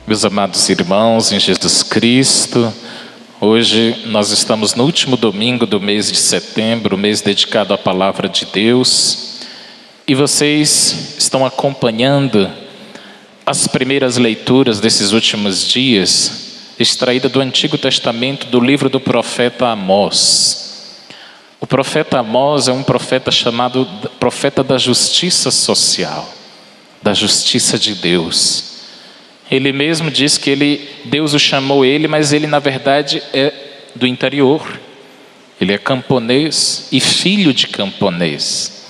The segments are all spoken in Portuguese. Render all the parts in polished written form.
Meus amados irmãos em Jesus Cristo, hoje nós estamos no último domingo do mês de setembro, mês dedicado à Palavra de Deus, e vocês estão acompanhando as primeiras leituras desses últimos dias, extraída do Antigo Testamento, do livro do profeta Amós. O profeta Amós é um profeta chamado profeta da justiça social, da justiça de Deus. Ele mesmo diz que Deus o chamou mas ele na verdade é do interior. Ele é camponês e filho de camponês.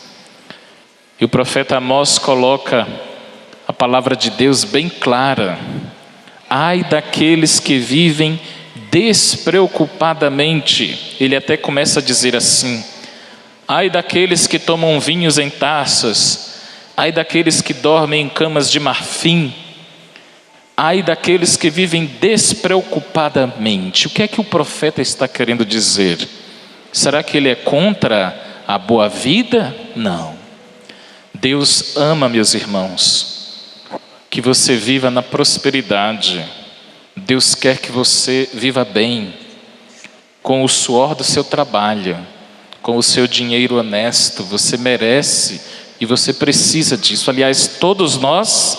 E o profeta Amós coloca a palavra de Deus bem clara. Ai daqueles que vivem despreocupadamente. Ele até começa a dizer assim: ai daqueles que tomam vinhos em taças, ai daqueles que dormem em camas de marfim, ai daqueles que vivem despreocupadamente. O que é que o profeta está querendo dizer? Será que ele é contra a boa vida? Não. Deus ama, meus irmãos, que você viva na prosperidade. Deus quer que você viva bem, com o suor do seu trabalho, com o seu dinheiro honesto. Você merece e você precisa disso. Aliás, todos nós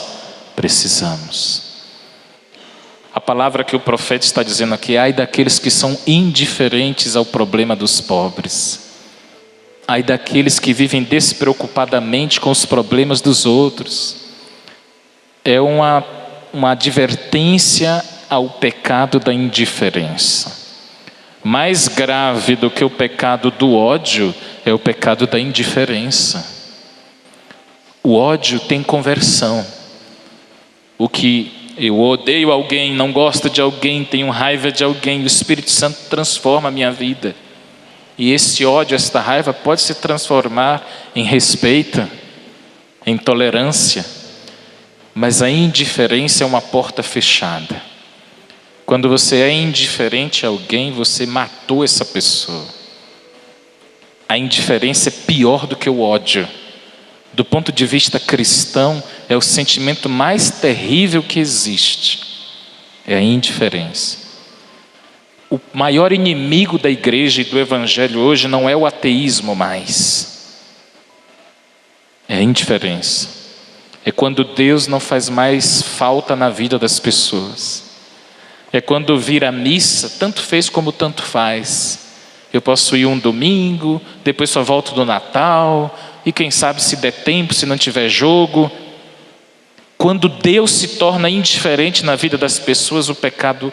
precisamos. A palavra que o profeta está dizendo aqui: ai daqueles que são indiferentes ao problema dos pobres. Ai daqueles que vivem despreocupadamente com os problemas dos outros. É uma advertência ao pecado da indiferença. Mais grave do que o pecado do ódio é o pecado da indiferença. O ódio tem conversão. O que eu odeio alguém, não gosto de alguém, tenho raiva de alguém, o Espírito Santo transforma a minha vida. E esse ódio, esta raiva pode se transformar em respeito, em tolerância. Mas a indiferença é uma porta fechada. Quando você é indiferente a alguém, você matou essa pessoa. A indiferença é pior do que o ódio. Do ponto de vista cristão, é o sentimento mais terrível que existe. É a indiferença. O maior inimigo da igreja e do evangelho hoje não é o ateísmo mais. É a indiferença. É quando Deus não faz mais falta na vida das pessoas. É quando vir a missa, tanto fez como tanto faz. Eu posso ir um domingo, depois só volto no Natal, e quem sabe se der tempo, se não tiver jogo. Quando Deus se torna indiferente na vida das pessoas, o pecado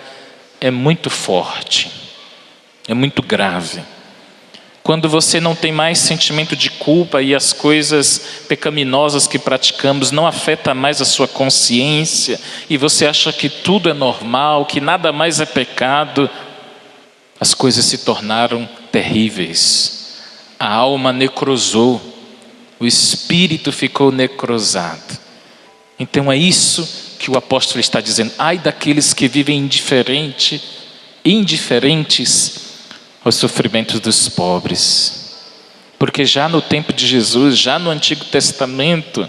é muito forte, é muito grave. Quando você não tem mais sentimento de culpa e as coisas pecaminosas que praticamos não afetam mais a sua consciência, e você acha que tudo é normal, que nada mais é pecado, as coisas se tornaram terríveis. A alma necrosou, o espírito ficou necrosado. Então é isso que o apóstolo está dizendo: ai daqueles que vivem indiferentes aos sofrimentos dos pobres. Porque já no tempo de Jesus, já no Antigo Testamento,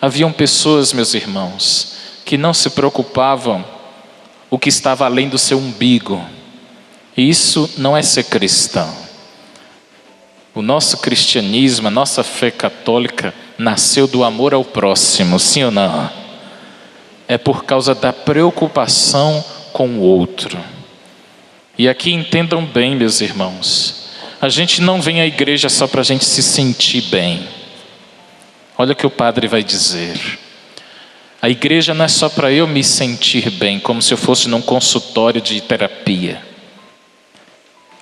haviam pessoas, meus irmãos, que não se preocupavam o que estava além do seu umbigo. E isso não é ser cristão. O nosso cristianismo, a nossa fé católica nasceu do amor ao próximo, sim ou não? É por causa da preocupação com o outro. E aqui entendam bem, meus irmãos, a gente não vem à igreja só para a gente se sentir bem. Olha o que o padre vai dizer. A igreja não é só para eu me sentir bem, como se eu fosse num consultório de terapia.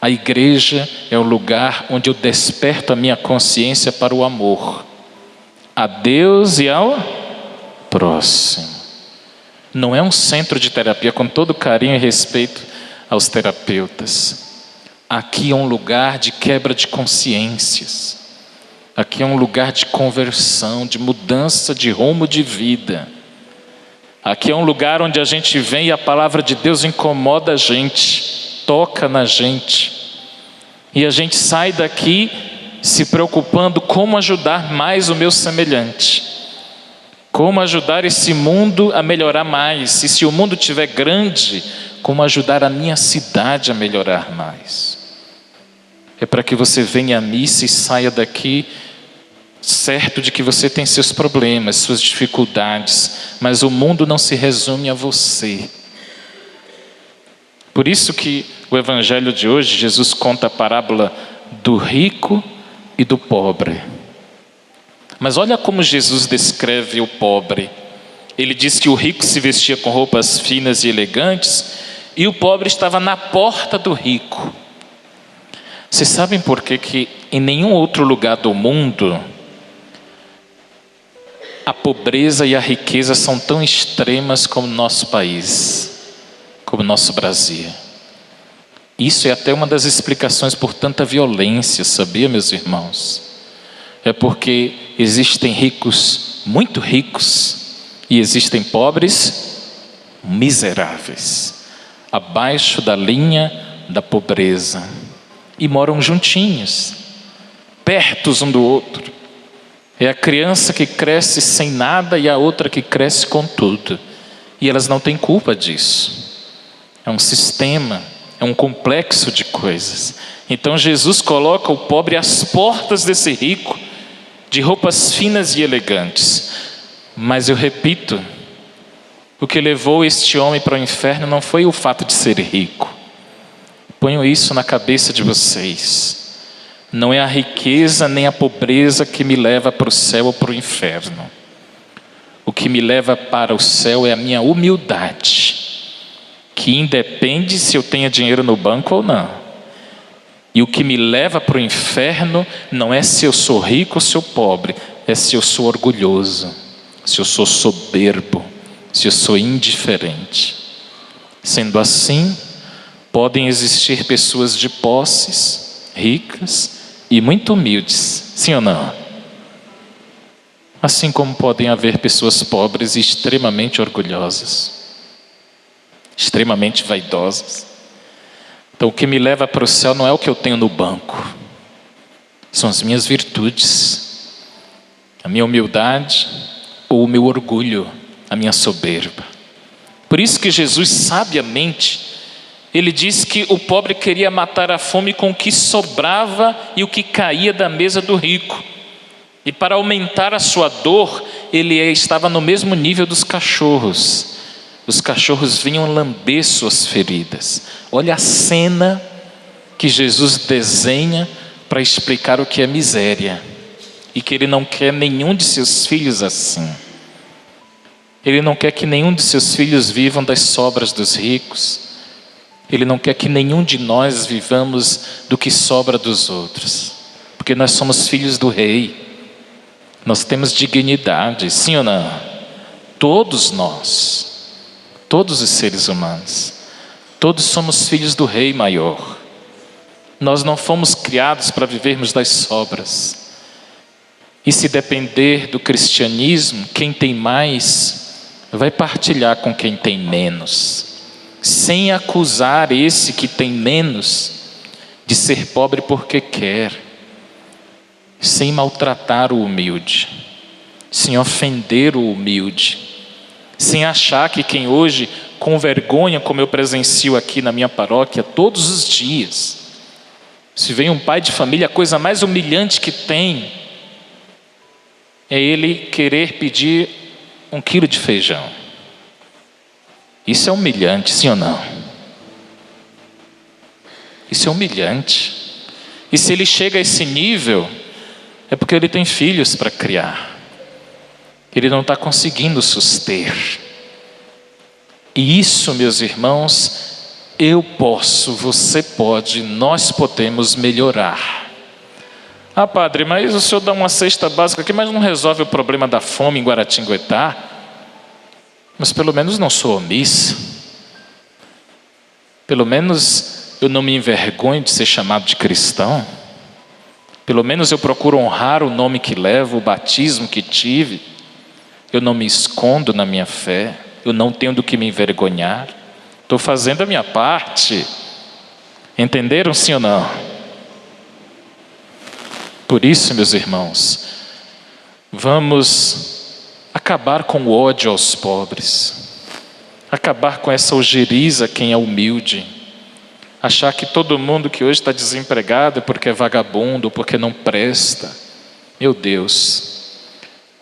A igreja é o lugar onde eu desperto a minha consciência para o amor a Deus e ao próximo. Não é um centro de terapia, com todo carinho e respeito aos terapeutas. Aqui é um lugar de quebra de consciências. Aqui é um lugar de conversão, de mudança de rumo de vida. Aqui é um lugar onde a gente vem e a palavra de Deus incomoda a gente, toca na gente. E a gente sai daqui se preocupando como ajudar mais o meu semelhante. Como ajudar esse mundo a melhorar mais? E se o mundo estiver grande, como ajudar a minha cidade a melhorar mais? É para que você venha à missa e saia daqui certo de que você tem seus problemas, suas dificuldades, mas o mundo não se resume a você. Por isso que o evangelho de hoje, Jesus conta a parábola do rico e do pobre. Mas olha como Jesus descreve o pobre. Ele diz que o rico se vestia com roupas finas e elegantes e o pobre estava na porta do rico. Vocês sabem por que em nenhum outro lugar do mundo a pobreza e a riqueza são tão extremas como no nosso país, como no nosso Brasil? Isso é até uma das explicações por tanta violência, sabia, meus irmãos? É porque existem ricos muito ricos e existem pobres miseráveis, abaixo da linha da pobreza, e moram juntinhos, pertos um do outro. É a criança que cresce sem nada e a outra que cresce com tudo, e elas não têm culpa disso. É um sistema, é um complexo de coisas. Então Jesus coloca o pobre às portas desse rico, de roupas finas e elegantes. Mas eu repito, o que levou este homem para o inferno não foi o fato de ser rico. Ponham isso na cabeça de vocês. Não é a riqueza nem a pobreza que me leva para o céu ou para o inferno. O que me leva para o céu é a minha humildade, que independe se eu tenho dinheiro no banco ou não. E o que me leva para o inferno não é se eu sou rico ou se eu sou pobre, é se eu sou orgulhoso, se eu sou soberbo, se eu sou indiferente. Sendo assim, podem existir pessoas de posses, ricas e muito humildes, sim ou não? Assim como podem haver pessoas pobres e extremamente orgulhosas, extremamente vaidosas. Então o que me leva para o céu não é o que eu tenho no banco, são as minhas virtudes, a minha humildade ou o meu orgulho, a minha soberba. Por isso que Jesus sabiamente, ele diz que o pobre queria matar a fome com o que sobrava e o que caía da mesa do rico. E para aumentar a sua dor, ele estava no mesmo nível dos cachorros. Os cachorros vinham lamber suas feridas. Olha a cena que Jesus desenha para explicar o que é miséria. E que ele não quer nenhum de seus filhos assim. Ele não quer que nenhum de seus filhos vivam das sobras dos ricos. Ele não quer que nenhum de nós vivamos do que sobra dos outros. Porque nós somos filhos do rei. Nós temos dignidade, sim ou não? Todos nós. Todos os seres humanos, todos somos filhos do Rei Maior. Nós não fomos criados para vivermos das sobras. E se depender do cristianismo, quem tem mais vai partilhar com quem tem menos, sem acusar esse que tem menos de ser pobre porque quer, sem maltratar o humilde, sem ofender o humilde, sem achar que quem hoje, com vergonha, como eu presencio aqui na minha paróquia todos os dias, se vem um pai de família, a coisa mais humilhante que tem é ele querer pedir 1 quilo de feijão. Isso é humilhante, sim ou não? Isso é humilhante. E se ele chega a esse nível, é porque ele tem filhos para criar. Ele não está conseguindo suster. E isso, meus irmãos, eu posso, você pode, nós podemos melhorar. Ah, padre, mas o senhor dá uma cesta básica aqui, mas não resolve o problema da fome em Guaratinguetá? Mas pelo menos não sou omisso. Pelo menos eu não me envergonho de ser chamado de cristão. Pelo menos eu procuro honrar o nome que levo, o batismo que tive. Eu não me escondo na minha fé, eu não tenho do que me envergonhar, estou fazendo a minha parte. Entenderam, sim ou não? Por isso, meus irmãos, vamos acabar com o ódio aos pobres, acabar com essa ojeriza quem é humilde, achar que todo mundo que hoje está desempregado é porque é vagabundo, porque não presta. Meu Deus,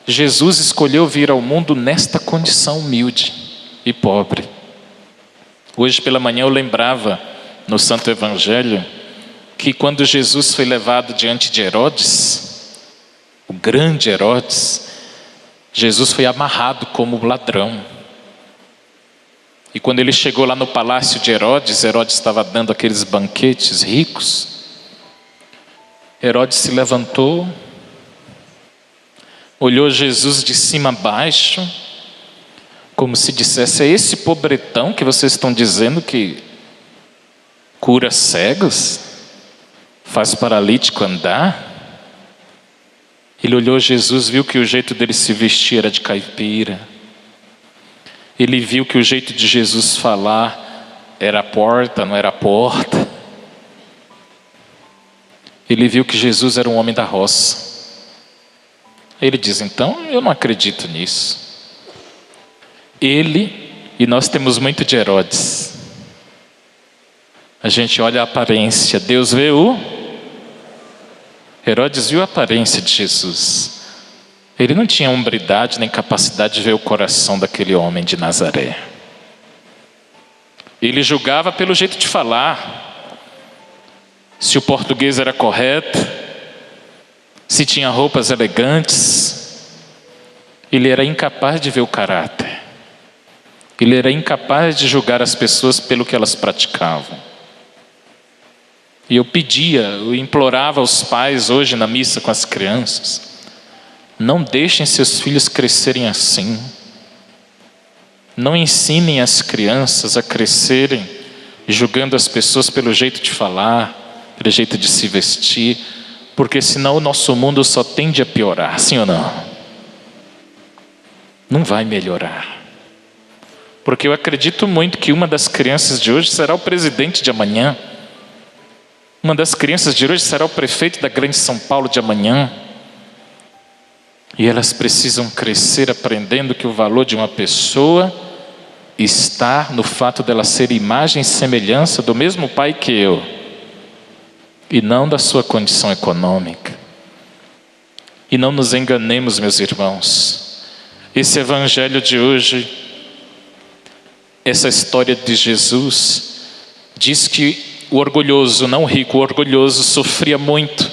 Jesus escolheu vir ao mundo nesta condição humilde e pobre. Hoje pela manhã eu lembrava no Santo Evangelho que quando Jesus foi levado diante de Herodes, o grande Herodes, Jesus foi amarrado como ladrão. E quando ele chegou lá no palácio de Herodes, Herodes estava dando aqueles banquetes ricos. Herodes se levantou, olhou Jesus de cima a baixo, como se dissesse: é esse pobretão que vocês estão dizendo que cura cegos, faz paralítico andar? Ele olhou Jesus, viu que o jeito dele se vestir era de caipira. Ele viu que o jeito de Jesus falar era a porta, não era a porta. Ele viu que Jesus era um homem da roça. Ele diz: então eu não acredito nisso. Ele, e nós temos muito de Herodes, a gente olha a aparência, Deus vê Herodes viu a aparência de Jesus. Ele não tinha hombridade nem capacidade de ver o coração daquele homem de Nazaré. Ele julgava pelo jeito de falar, se o português era correto, se tinha roupas elegantes. Ele era incapaz de ver o caráter. Ele era incapaz de julgar as pessoas pelo que elas praticavam. E eu implorava aos pais hoje na missa com as crianças: não deixem seus filhos crescerem assim. Não ensinem as crianças a crescerem julgando as pessoas pelo jeito de falar, pelo jeito de se vestir, porque senão o nosso mundo só tende a piorar, sim ou não? Não vai melhorar. Porque eu acredito muito que uma das crianças de hoje será o presidente de amanhã. Uma das crianças de hoje será o prefeito da grande São Paulo de amanhã. E elas precisam crescer aprendendo que o valor de uma pessoa está no fato dela ser imagem e semelhança do mesmo pai que eu, e não da sua condição econômica. E não nos enganemos, meus irmãos. Esse evangelho de hoje, essa história de Jesus, diz que o orgulhoso, não o rico, o orgulhoso sofria muito.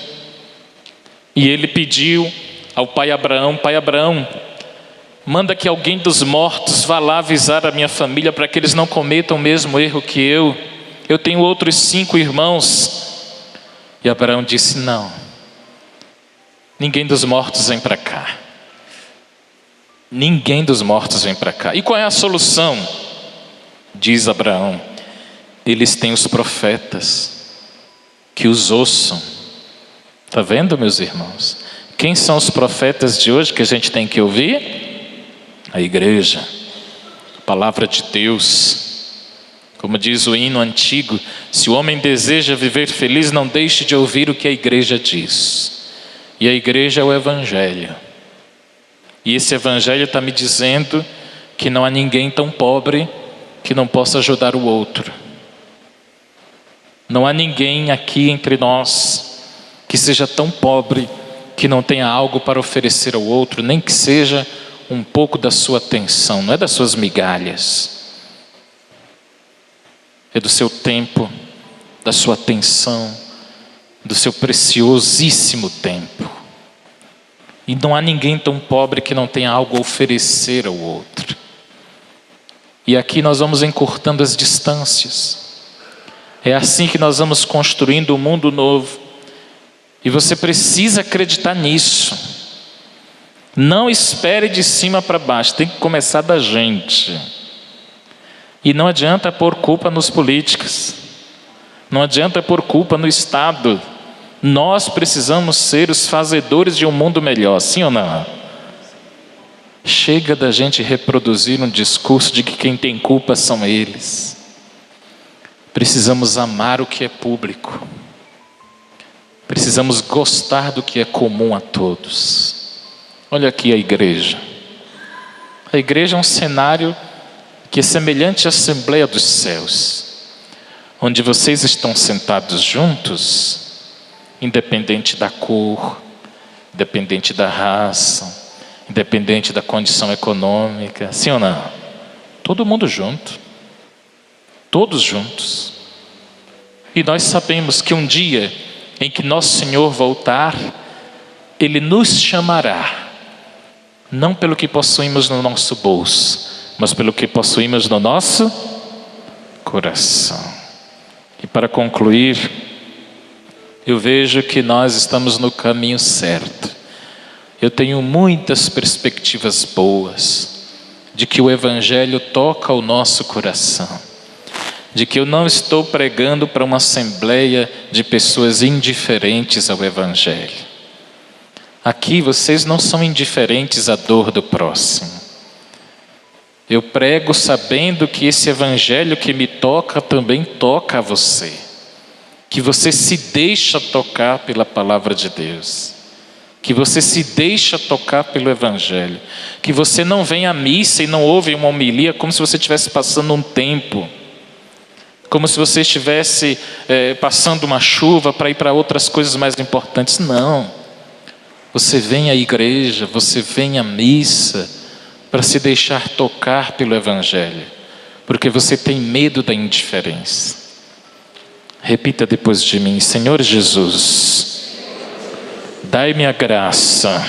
E ele pediu ao pai Abraão: pai Abraão, manda que alguém dos mortos vá lá avisar a minha família para que eles não cometam o mesmo erro que eu. Eu tenho outros 5 irmãos. E Abraão disse: não, ninguém dos mortos vem para cá. Ninguém dos mortos vem para cá. E qual é a solução? Diz Abraão: eles têm os profetas, que os ouçam. Está vendo, meus irmãos? Quem são os profetas de hoje que a gente tem que ouvir? A igreja, a palavra de Deus. Como diz o hino antigo: se o homem deseja viver feliz, não deixe de ouvir o que a igreja diz. E a igreja é o evangelho. E esse evangelho está me dizendo que não há ninguém tão pobre que não possa ajudar o outro. Não há ninguém aqui entre nós que seja tão pobre que não tenha algo para oferecer ao outro, nem que seja um pouco da sua atenção. Não é das suas migalhas, é do seu tempo, da sua atenção, do seu preciosíssimo tempo. E não há ninguém tão pobre que não tenha algo a oferecer ao outro. E aqui nós vamos encurtando as distâncias. É assim que nós vamos construindo um mundo novo. E você precisa acreditar nisso. Não espere de cima para baixo, tem que começar da gente. E não adianta pôr culpa nos políticos. Não adianta pôr culpa no Estado. Nós precisamos ser os fazedores de um mundo melhor, sim ou não? Chega da gente reproduzir um discurso de que quem tem culpa são eles. Precisamos amar o que é público. Precisamos gostar do que é comum a todos. Olha aqui a igreja. A igreja é um cenário que é semelhante à Assembleia dos Céus, onde vocês estão sentados juntos, independente da cor, independente da raça, independente da condição econômica, sim ou não? Todo mundo junto, todos juntos. E nós sabemos que um dia em que nosso Senhor voltar, Ele nos chamará, não pelo que possuímos no nosso bolso, mas pelo que possuímos no nosso coração. E para concluir, eu vejo que nós estamos no caminho certo. Eu tenho muitas perspectivas boas de que o Evangelho toca o nosso coração, de que eu não estou pregando para uma assembleia de pessoas indiferentes ao Evangelho. Aqui vocês não são indiferentes à dor do próximo. Eu prego sabendo que esse Evangelho que me toca também toca a você. Que você se deixa tocar pela palavra de Deus. Que você se deixa tocar pelo Evangelho. Que você não vem à missa e não ouve uma homilia como se você estivesse passando um tempo. Como se você estivesse passando uma chuva para ir para outras coisas mais importantes. Não. Você vem à igreja, você vem à missa para se deixar tocar pelo Evangelho, porque você tem medo da indiferença. Repita depois de mim: Senhor Jesus, dai-me a graça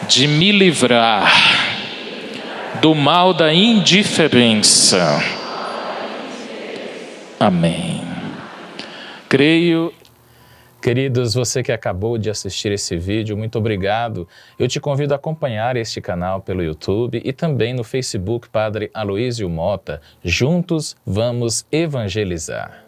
de me livrar do mal da indiferença. Amém. Creio. Queridos, você que acabou de assistir esse vídeo, muito obrigado. Eu te convido a acompanhar este canal pelo YouTube e também no Facebook Padre Aloísio Mota. Juntos vamos evangelizar.